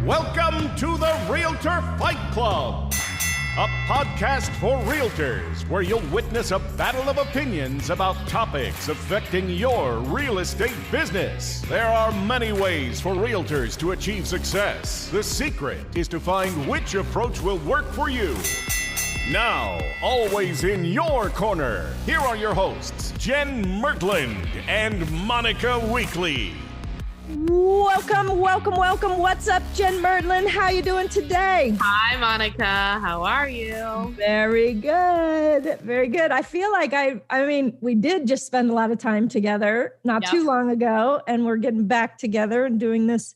Welcome to the Realtor Fight Club, a podcast for realtors where you'll witness a battle of opinions about topics affecting your real estate business. There are many ways for realtors to achieve success. The secret is to find which approach will work for you. Now, always in your corner, here are your hosts, Jen Mertland and Monica Weekly. Welcome. What's up, Jen Mertland? How you doing today? Hi, Monica. How are you? Very good. I feel like I mean, we did just spend a lot of time together not too long ago, and we're getting back together and doing this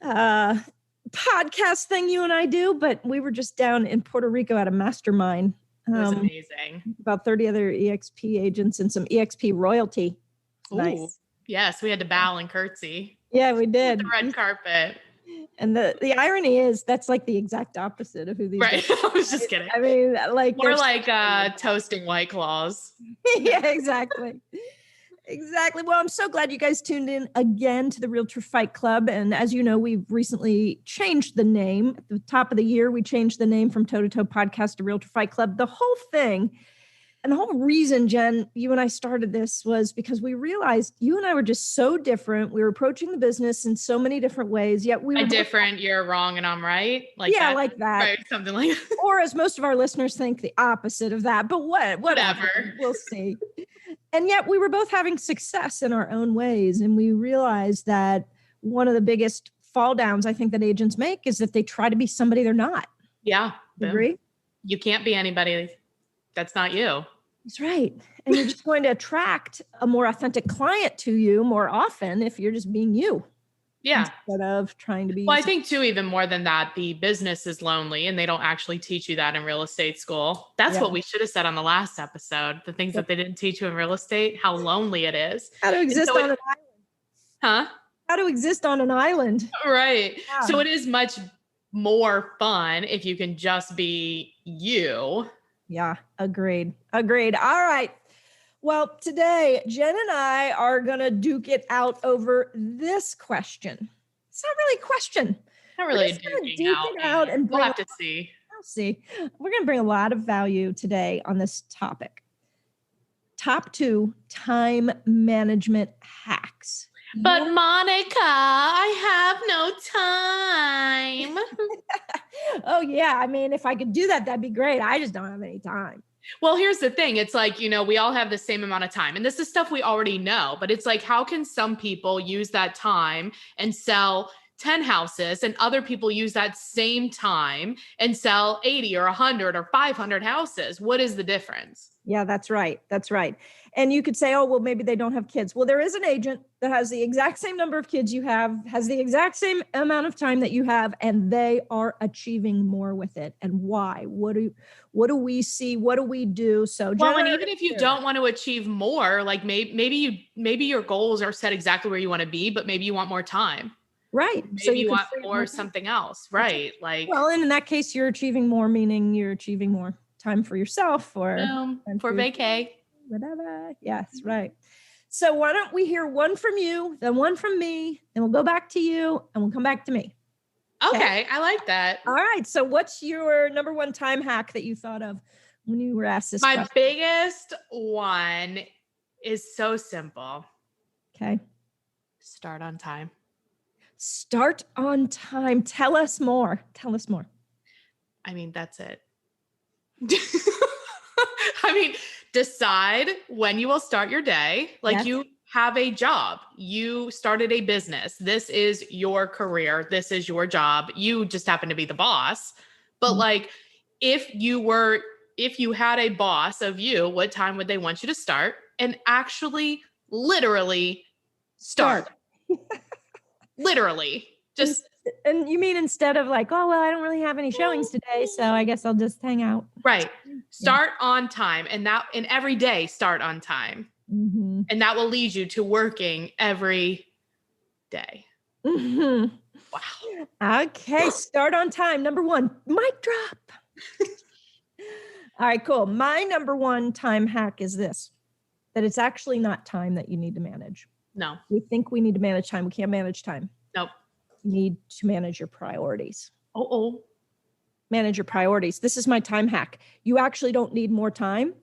podcast thing you and I do, but we were just down in Puerto Rico at a mastermind. It was amazing. About 30 other EXP agents and some EXP royalty. Nice. Yes, we had to bow and curtsy. Yeah, we did. The red carpet. And the irony is that's like the exact opposite of who these Right. guys are. I was just kidding. I mean, like more like toasting White Claws. Yeah, exactly. Exactly. Well, I'm so glad you guys tuned in again to the Realtor Fight Club. And as you know, we've recently changed the name. At the top of the year, we changed the name from Toe to Toe Podcast to Realtor Fight Club. The whole thing, and the whole reason, Jen, you and I started this was because we realized you and I were just so different. We were approaching the business in so many different ways, yet we were different, you're wrong and I'm right. Like that. Right, something like that. Or as most of our listeners think, the opposite of that. But whatever. We'll see. And yet we were both having success in our own ways. And we realized that one of the biggest fall downs I think that agents make is that they try to be somebody they're not. Yeah. Agree? You can't be anybody that's not you. That's right. And you're just going to attract a more authentic client to you more often if you're just being you. Yeah. Instead of trying to be. Well, I think too, even more than that, the business is lonely and they don't actually teach you that in real estate school. That's what we should have said on the last episode. The things that they didn't teach you in real estate, how lonely it is. How to exist on an island. Huh? How to exist on an island. Right. Yeah. So it is much more fun if you can just be you. Yeah, agreed. All right. Well, today, Jen and I are going to duke it out over this question. It's not really a question. Not really duking out. And we'll have to see. I'll see. We're going to bring a lot of value today on this topic. Top 2 time management hacks. But Monica, I have no time. Oh, yeah. I mean, if I could do that, that'd be great. I just don't have any time. Well, here's the thing. It's like, we all have the same amount of time. And this is stuff we already know. But it's like, how can some people use that time and sell 10 houses and other people use that same time and sell 80 or 100 or 500 houses? What is the difference? Yeah, that's right. And you could say, oh, well, maybe they don't have kids. Well, there is an agent that has the exact same number of kids you have, has the exact same amount of time that you have, and they are achieving more with it. And why? What do we see? What do we do? So, well, and even if you don't want to achieve more, like maybe your goals are set exactly where you want to be, but maybe you want more time. Right. Maybe so you want more something else. Right. Like, well, and in that case, you're achieving more, meaning you're achieving more time for yourself or for vacay. Whatever. Yes, right. So why don't we hear one from you, then one from me, then we'll go back to you and we'll come back to me. Okay. I like that. All right. So what's your number one time hack that you thought of when you were asked this question? My biggest one is so simple. Okay. Start on time. Start on time. Tell us more. I mean, that's it. Decide when you will start your day. Like you have a job, you started a business. This is your career. This is your job. You just happen to be the boss. But like, if you had a boss of you, what time would they want you to start? And actually literally start. Literally just. And you mean instead of like, oh, well, I don't really have any showings today, so I guess I'll just hang out. Right. Start on time. And every day, start on time. Mm-hmm. And that will lead you to working every day. Mm-hmm. Wow. Okay. Start on time. Number 1, mic drop. All right, cool. My number 1 time hack is this, that it's actually not time that you need to manage. No. We think we need to manage time. We can't manage time. Nope. need to manage your priorities. Manage your priorities. This is my time hack. You actually don't need more time,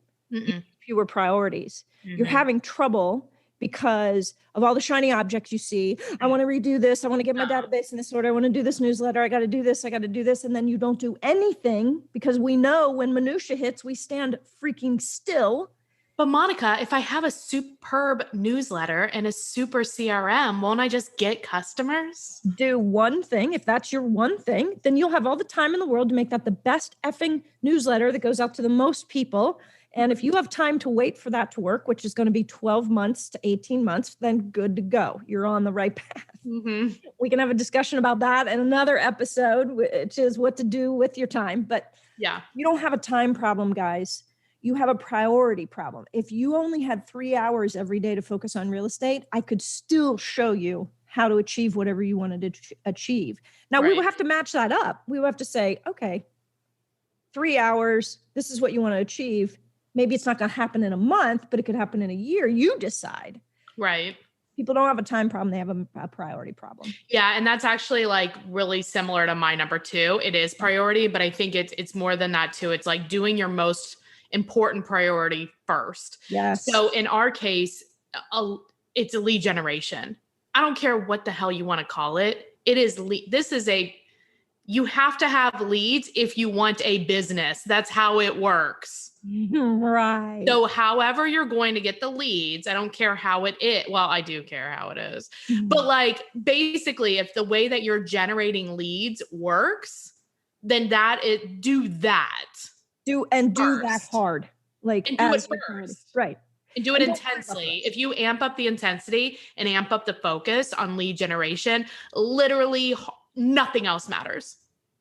fewer priorities. You're having trouble because of all the shiny objects you see. I want to redo this. I want to get my database in this order. I want to do this newsletter. I got to do this. I got to do this. And then you don't do anything because we know when minutia hits, we stand freaking still. But Monica, if I have a superb newsletter and a super CRM, won't I just get customers? Do one thing. If that's your one thing, then you'll have all the time in the world to make that the best effing newsletter that goes out to the most people. And if you have time to wait for that to work, which is going to be 12 months to 18 months, then good to go. You're on the right path. We can have a discussion about that in another episode, which is what to do with your time. But you don't have a time problem, guys. You have a priority problem. If you only had 3 hours every day to focus on real estate, I could still show you how to achieve whatever you wanted to achieve. Now, we will have to match that up. We will have to say, okay, 3 hours, this is what you want to achieve. Maybe it's not going to happen in a month, but it could happen in a year. You decide. Right. People don't have a time problem. They have a priority problem. Yeah. And that's actually like really similar to my number 2. It is priority, but I think it's more than that too. It's like doing your most important priority first. Yes. So in our case, it's a lead generation. I don't care what the hell you want to call it. It is you have to have leads if you want a business. That's how it works. Right. So however you're going to get the leads, I don't care how it is. Well, I do care how it is. But like basically if the way that you're generating leads works, then do that. Do that hard. Like and do it first. Right. And do it intensely. If you amp up the intensity and amp up the focus on lead generation, literally nothing else matters.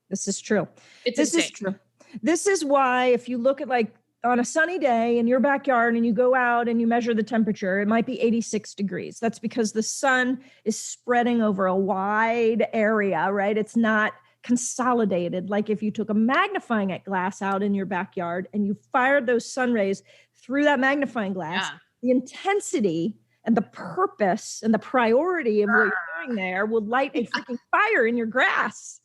This is true. This is true. This is why if you look at like on a sunny day in your backyard and you go out and you measure the temperature, it might be 86 degrees. That's because the sun is spreading over a wide area, right? It's not consolidated. Like if you took a magnifying glass out in your backyard and you fired those sun rays through that magnifying glass, the intensity and the purpose and the priority of what you're doing there would light a freaking fire in your grass.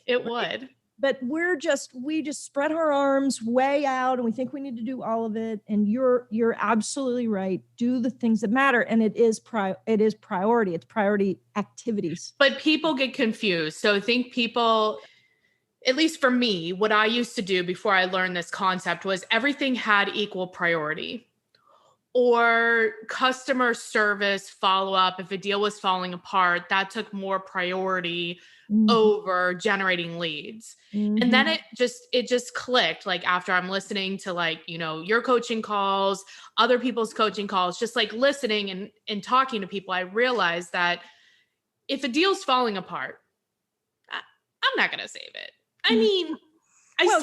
It would. But we just spread our arms way out and we think we need to do all of it. And you're absolutely right. Do the things that matter. And it is priority. It's priority activities. But people get confused. So I think people, at least for me, what I used to do before I learned this concept was everything had equal priority. Or customer service follow-up. If a deal was falling apart, that took more priority over generating leads. And then it just clicked. Like after I'm listening to like, your coaching calls, other people's coaching calls, just like listening and talking to people, I realized that if a deal's falling apart, I'm not going to save it. I mean, I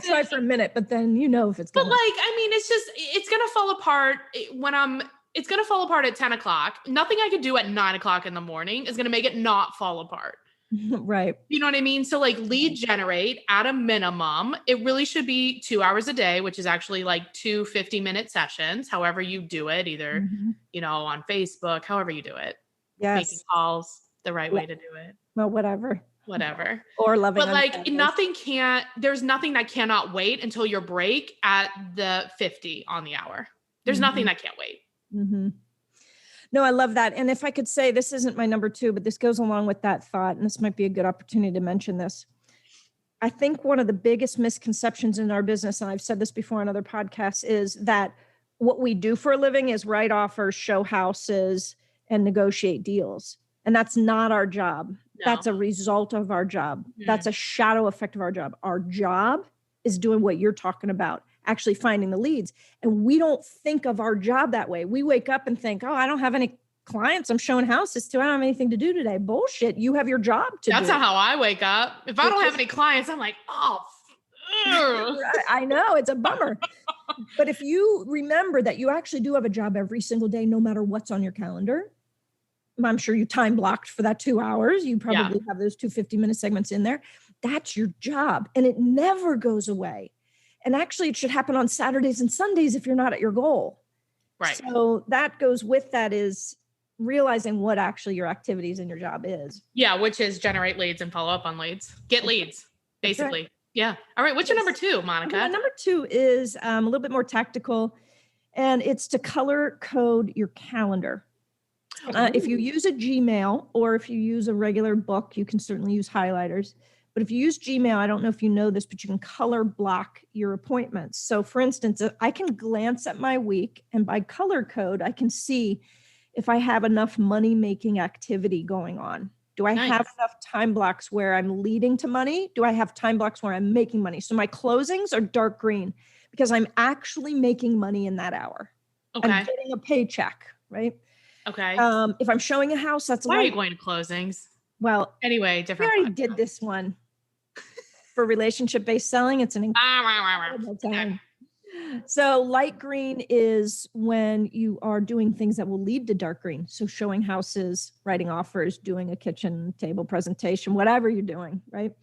try for a minute, but then if it's gonna. But it's going to fall apart it's going to fall apart at 10 o'clock. Nothing I could do at 9 o'clock in the morning is going to make it not fall apart. Right. You know what I mean? So like lead generate at a minimum, it really should be 2 hours a day, which is actually like 2 50-minute sessions, however you do it, either, on Facebook, however you do it. Yes. Making calls, the right way to do it. Well, whatever. Or loving. But like there's nothing that cannot wait until your break at the 50 on the hour. There's nothing that can't wait. No, I love that. And if I could say, this isn't my number 2, but this goes along with that thought, and this might be a good opportunity to mention this. I think one of the biggest misconceptions in our business, and I've said this before on other podcasts, is that what we do for a living is write offers, show houses, and negotiate deals. And that's not our job. No. That's a result of our job. That's a shadow effect of our job. Our job is doing what you're talking about, actually finding the leads. And we don't think of our job that way. We wake up and think, I don't have any clients I'm showing houses to. I don't have anything to do today. Bullshit. You have your job to do. That's not how I wake up. If I don't have any clients, I'm like, I know, it's a bummer. But if you remember that you actually do have a job every single day, no matter what's on your calendar, I'm sure you time blocked for that 2 hours. You probably have those 2 50-minute segments in there. That's your job. And it never goes away. And actually it should happen on Saturdays and Sundays if you're not at your goal. Right. So that goes with that is realizing what actually your activities in your job is. Yeah, which is generate leads and follow up on leads. Get leads, basically. Right. Yeah. All right. What's your number 2, Monica? Number 2 is a little bit more tactical, and it's to color code your calendar. If you use a Gmail or if you use a regular book, you can certainly use highlighters. But if you use Gmail, I don't know if you know this, but you can color block your appointments. So for instance, I can glance at my week, and by color code, I can see if I have enough money-making activity going on. Do I have enough time blocks where I'm leading to money? Do I have time blocks where I'm making money? So my closings are dark green because I'm actually making money in that hour. Okay. I'm getting a paycheck, right? Okay. If I'm showing a house, that's why are you going to closings? Well, anyway, different. We already did this one for relationship-based selling. It's an incredible time. So light green is when you are doing things that will lead to dark green. So showing houses, writing offers, doing a kitchen table presentation, whatever you're doing, right?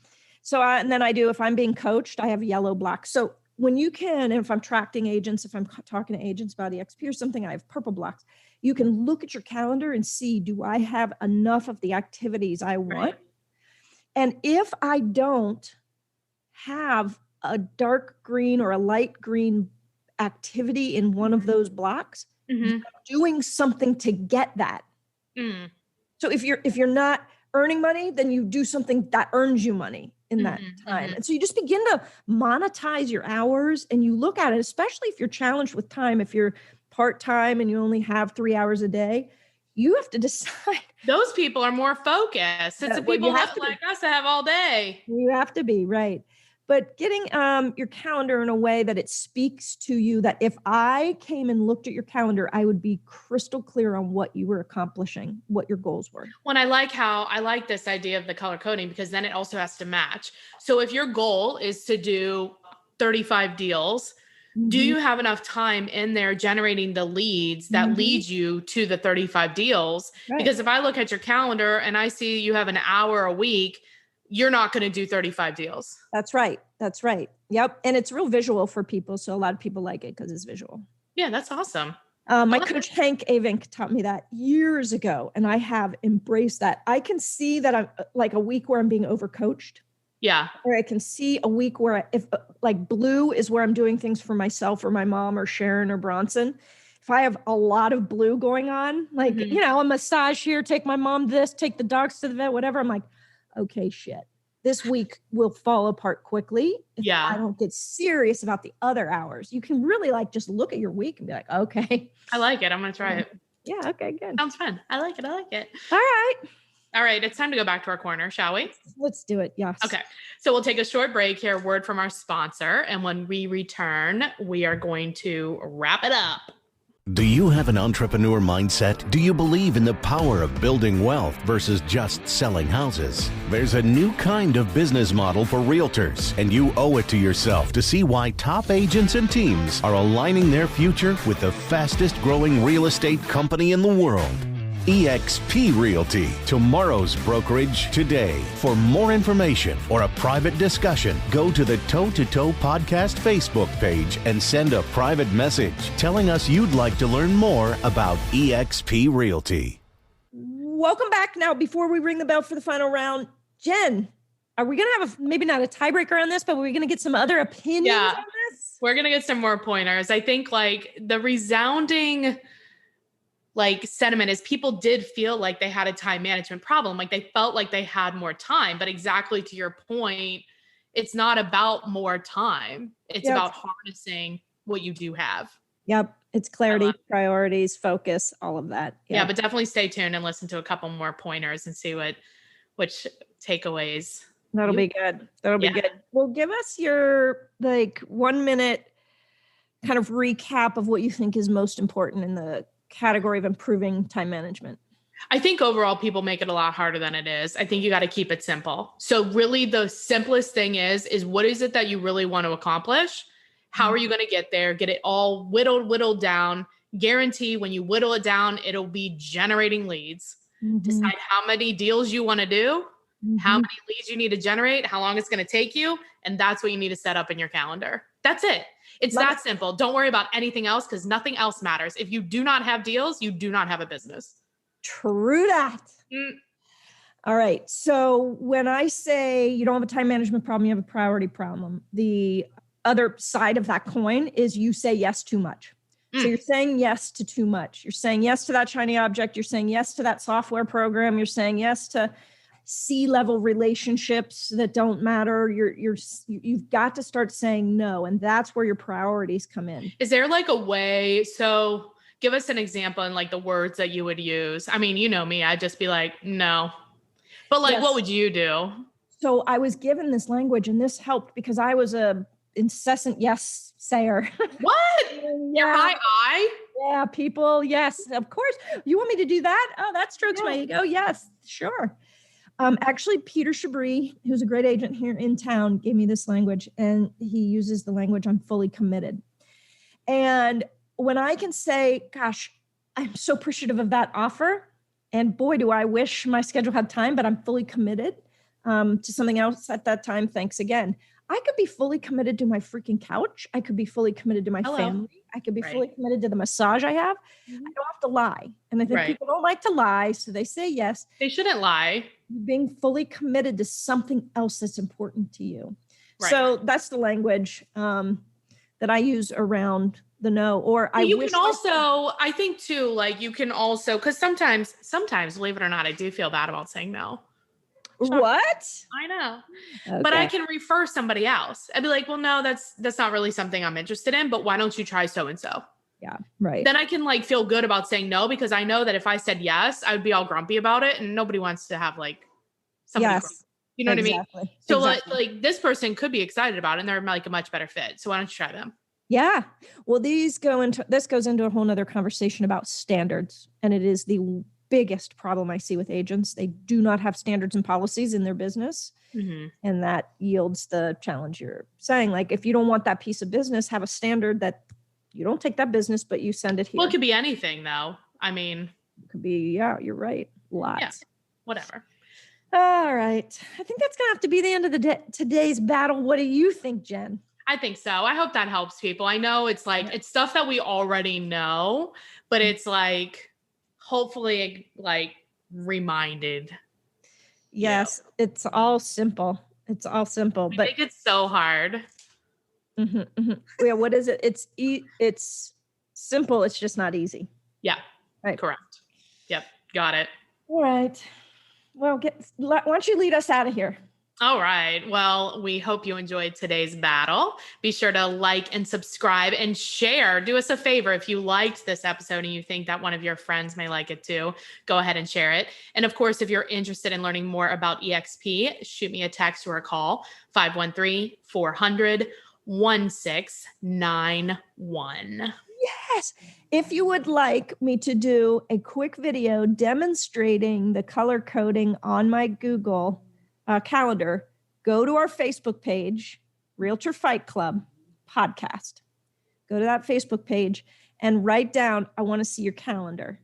So, and then if I'm being coached, I have yellow blocks. So when you can, and if I'm tracting agents, if I'm talking to agents about EXP or something, I have purple blocks. You can look at your calendar and see, do I have enough of the activities I want? Right. And if I don't have a dark green or a light green activity in one of those blocks, you're doing something to get that. So if you're not earning money, then you do something that earns you money in that time. And so you just begin to monetize your hours, and you look at it, especially if you're challenged with time, if you're part-time and you only have 3 hours a day, you have to decide. Those people are more focused. It's the people like us that have all day. You have to be, right. But getting your calendar in a way that it speaks to you, that if I came and looked at your calendar, I would be crystal clear on what you were accomplishing, what your goals were. When I like this idea of the color coding, because then it also has to match. So if your goal is to do 35 deals, do you have enough time in there generating the leads that leads you to the 35 deals? Right. Because if I look at your calendar and I see you have an hour a week, you're not going to do 35 deals. That's right. That's right. Yep. And it's real visual for people. So a lot of people like it because it's visual. Yeah, that's awesome. My coach, Hank Avink, taught me that years ago, and I have embraced that. I can see that I'm like a week where I'm being overcoached. Yeah. Or I can see a week where if like blue is where I'm doing things for myself or my mom or Sharon or Bronson. If I have a lot of blue going on, like, a massage here, take my mom this, take the dogs to the vet, whatever. I'm like, okay, shit. This week will fall apart quickly if I don't get serious about the other hours. You can really just look at your week and be like, okay. I like it. I'm going to try it. Yeah. Okay, good. Sounds fun. I like it. All right. It's time to go back to our corner, shall we? Let's do it. Yes. Okay. So we'll take a short break here, word from our sponsor. And when we return, we are going to wrap it up. Do you have an entrepreneur mindset? Do you believe in the power of building wealth versus just selling houses? There's a new kind of business model for realtors, and you owe it to yourself to see why top agents and teams are aligning their future with the fastest growing real estate company in the world. eXp Realty, tomorrow's brokerage today. For more information or a private discussion, go to the Toe to Toe Podcast Facebook page and send a private message telling us you'd like to learn more about eXp Realty. Welcome back. Now, before we ring the bell for the final round, Jen, are we going to have maybe not a tiebreaker on this, but we're going to get some other opinions on this? We're going to get some more pointers. I think the resounding sentiment is people did feel like they had a time management problem. They felt like they had more time, but exactly to your point, it's not about more time. It's about harnessing what you do have. Yep. It's clarity, priorities, focus, all of that. Yeah, but definitely stay tuned and listen to a couple more pointers and see which takeaways. That'll be good. That'll be good. Well, give us your 1 minute kind of recap of what you think is most important in the category of improving time management. I think overall people make it a lot harder than it is. I think you got to keep it simple. So really the simplest thing is what is it that you really want to accomplish? How are you going to get there? Get it all whittled down. Guarantee when you whittle it down, it'll be generating leads. Decide how many deals you want to do, how many leads you need to generate, how long it's going to take you. And that's what you need to set up in your calendar. That's it. It's that simple. Don't worry about anything else because nothing else matters. If you do not have deals, you do not have a business. True that. All right. So when I say you don't have a time management problem, you have a priority problem. The other side of that coin is you say yes too much. So you're saying yes to too much. You're saying yes to that shiny object. You're saying yes to that software program. You're saying yes to C-level relationships that don't matter. You've got to start saying no. And that's where your priorities come in. Is there like a way? So give us an example in like the words that you would use. I mean, you know me, I'd just be like, no. But like, what would you do? So I was given this language and this helped because I was a incessant yes sayer. What? You're my eye? Yeah, people. Yes, of course. You want me to do that? Oh, that strokes my ego. Yes, sure. Actually, Peter Chabris, who's a great agent here in town, gave me this language, and he uses the language, I'm fully committed. And when I can say, gosh, I'm so appreciative of that offer, and boy, do I wish my schedule had time, but I'm fully committed to something else at that time. Thanks again. I could be fully committed to my freaking couch. I could be fully committed to my family. I could be fully committed to the massage I have. I don't have to lie. And I think people don't like to lie. So they say yes. They shouldn't lie. Being fully committed to something else that's important to you. Right. So that's the language that I use around the no. Or I you can also, I think too, like you can also, because sometimes, believe it or not, I do feel bad about saying no. What? I know. Okay. But I can refer somebody else. I'd be like, well, no, that's not really something I'm interested in, but why don't you try so-and-so? Yeah. Right. Then I can like feel good about saying no, because I know that if I said yes, I would be all grumpy about it. And nobody wants to have like somebody grumpy. You know what I mean? So like this person could be excited about it and they're like a much better fit. So why don't you try them? Yeah. Well, this goes into a whole nother conversation about standards. And it is the biggest problem I see with agents. They do not have standards and policies in their business. Mm-hmm. And that yields the challenge you're saying. Like, if you don't want that piece of business, have a standard that you don't take that business, but you send it here. Well, it could be anything though. I mean, it could be, you're right. Lots. Yeah, whatever. All right. I think that's going to have to be the end of today's battle. What do you think, Jen? I think so. I hope that helps people. I know it's like, it's stuff that we already know, but it's like, hopefully like reminded. Yes. It's all simple. But I think it's so hard. Mm-hmm, mm-hmm. Yeah. What is it? It's simple. It's just not easy. Yeah. Right. Correct. Yep. Got it. All right. Well, why don't you lead us out of here? All right. Well, we hope you enjoyed today's battle. Be sure to like and subscribe and share. Do us a favor. If you liked this episode and you think that one of your friends may like it too, go ahead and share it. And of course, if you're interested in learning more about EXP, shoot me a text or a call, 513-400-1691. Yes. If you would like me to do a quick video demonstrating the color coding on my Google calendar, go to our Facebook page, Realtor Fight Club podcast. Go to that Facebook page and write down, I want to see your calendar.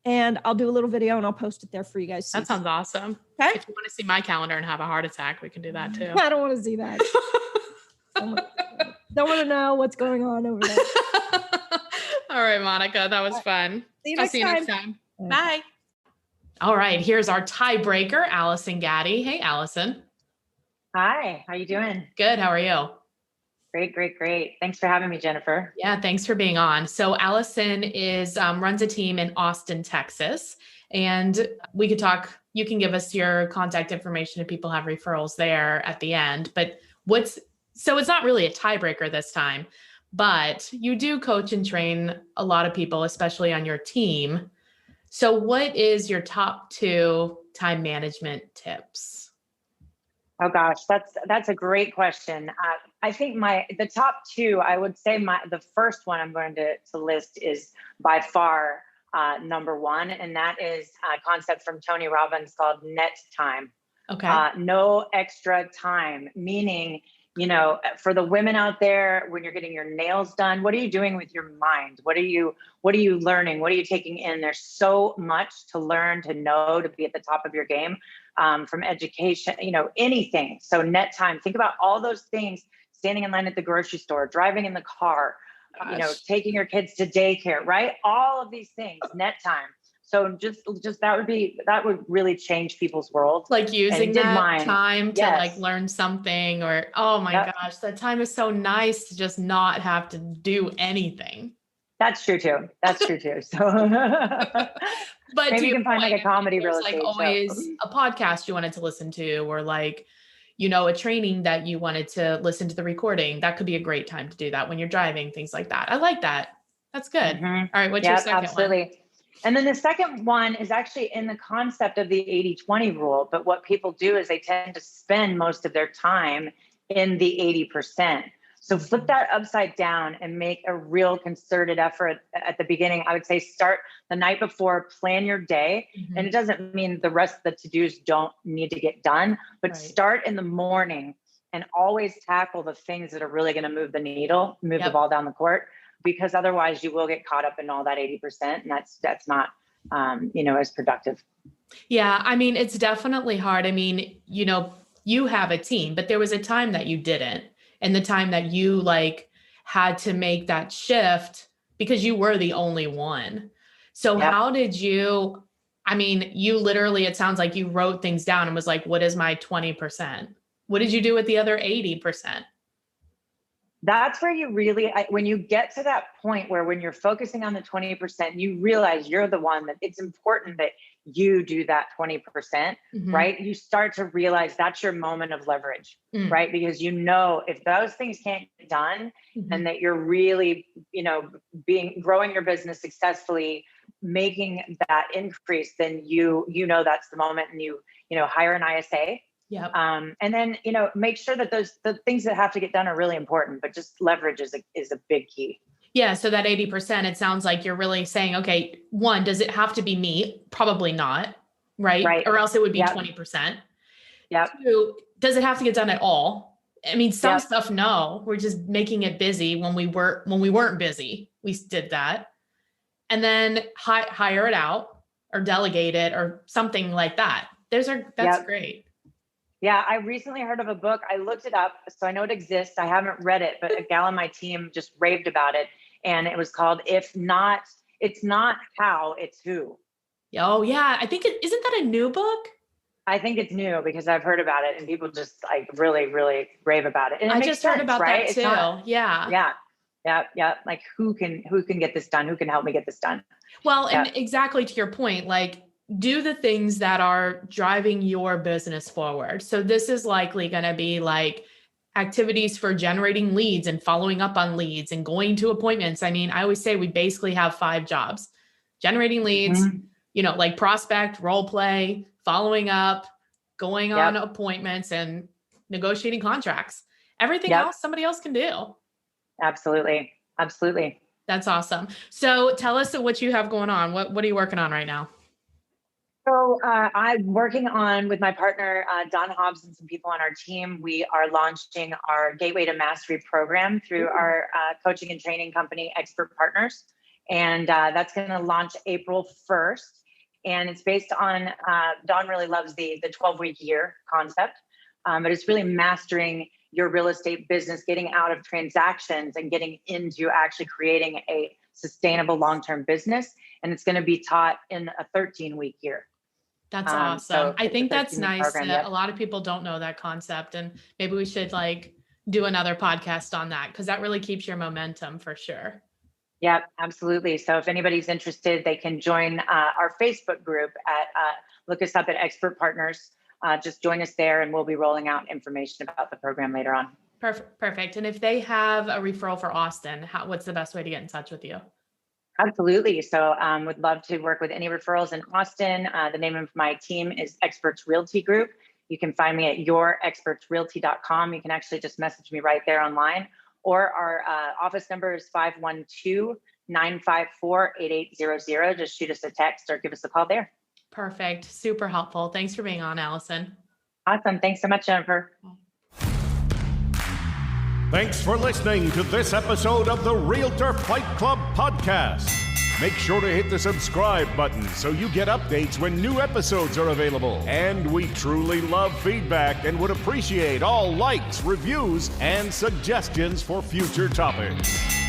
And I'll do a little video and I'll post it there for you guys. That sounds awesome. Okay. If you want to see my calendar and have a heart attack, we can do that too. I don't want to see that. Don't want to know what's going on over there. All right, Monica, that was fun. I'll see you next time. Bye. All right, here's our tiebreaker, Allison Gaddy. Hey, Allison. Hi, how you doing? Good. How are you? Great. Thanks for having me, Jennifer. Yeah, thanks for being on. So Allison runs a team in Austin, Texas, and we could talk. You can give us your contact information if people have referrals there at the end. But so it's not really a tiebreaker this time, but you do coach and train a lot of people, especially on your team. So what is your top 2 time management tips? Oh gosh, that's a great question. I think the top 2, I would say the first one I'm going to list is by far number 1, and that is a concept from Tony Robbins called net time. Okay. No extra time, meaning, for the women out there, when you're getting your nails done, what are you doing with your mind? What are you learning? What are you taking in? There's so much to learn, to know, to be at the top of your game, from education, anything. So net time, think about all those things, standing in line at the grocery store, driving in the car, taking your kids to daycare, right? All of these things, net time. So just that would really change people's world. Like using that time to Yes. like learn something, or, oh my gosh, that time is so nice to just not have to do anything. That's true too. So, but maybe you can find like a comedy real estate like always show. a podcast you wanted to listen to, or like, you know, a training that you wanted to listen to the recording. That could be a great time to do that when you're driving, things like that. I like that. That's good. Mm-hmm. All right. What's your second one? And then the second one is actually in the concept of the 80-20 rule. But what people do is they tend to spend most of their time in the 80%. So flip that upside down and make a real concerted effort at the beginning. I would say start the night before, plan your day. Mm-hmm. And it doesn't mean the rest of the to-dos don't need to get done, but start in the morning and always tackle the things that are really going to move the needle, move the ball down the court, because otherwise you will get caught up in all that 80%. And that's not, as productive. Yeah. I mean, it's definitely hard. I mean, you know, you have a team, but there was a time that you didn't. And the time that you like had to make that shift because you were the only one. So how did you, I mean, you literally, it sounds like you wrote things down and was like, what is my 20%? What did you do with the other 80%? That's where you really, when you get to that point where when you're focusing on the 20%, you realize you're the one that it's important that you do that 20%, right? You start to realize that's your moment of leverage, right? Because you know, if those things can't get done and that you're really, growing your business successfully, making that increase, then you know, that's the moment, and you hire an ISA. Yep. And then, make sure that the things that have to get done are really important, but just leverage is a big key. Yeah. So that 80%, it sounds like you're really saying, okay, one, does it have to be me? Probably not. Right. Or else it would be 20%. Yeah. Two, does it have to get done at all? I mean, some stuff, no, we're just making it busy when we weren't busy. We did that. And then hire it out or delegate it or something like that. That's great. Yeah, I recently heard of a book. I looked it up, so I know it exists. I haven't read it, but a gal on my team just raved about it. And it was called It's Not How, It's Who. Oh, yeah. I think isn't that a new book? I think it's new because I've heard about it and people just like really, really rave about it. And I just heard about that too. Yeah. Like who can get this done? Who can help me get this done? Well, and exactly to your point, like, do the things that are driving your business forward. So this is likely going to be like activities for generating leads and following up on leads and going to appointments. I mean, I always say we basically have 5 jobs: generating leads, like prospect, role play, following up, going on appointments, and negotiating contracts. Everything else somebody else can do. Absolutely. That's awesome. So tell us what you have going on. What are you working on right now? So I'm working on, with my partner, Don Hobbs, and some people on our team, we are launching our Gateway to Mastery program through our coaching and training company, Expert Partners. And that's going to launch April 1st. And it's based on, Don really loves the 12-week year concept, but it's really mastering your real estate business, getting out of transactions and getting into actually creating a sustainable long-term business. And it's going to be taught in a 13-week year. That's awesome. I think that's nice. A lot of people don't know that concept, and maybe we should do another podcast on that, because that really keeps your momentum for sure. Yeah, absolutely. So if anybody's interested, they can join our Facebook group look us up at Expert Partners. Just join us there and we'll be rolling out information about the program later on. Perfect. And if they have a referral for Austin, what's the best way to get in touch with you? Absolutely. So would love to work with any referrals in Austin. The name of my team is Experts Realty Group. You can find me at yourexpertsrealty.com. You can actually just message me right there online, or our office number is 512-954-8800. Just shoot us a text or give us a call there. Perfect. Super helpful. Thanks for being on, Allison. Awesome. Thanks so much, Jennifer. Thanks for listening to this episode of the Realtor Fight Club podcast. Make sure to hit the subscribe button so you get updates when new episodes are available. And we truly love feedback and would appreciate all likes, reviews, and suggestions for future topics.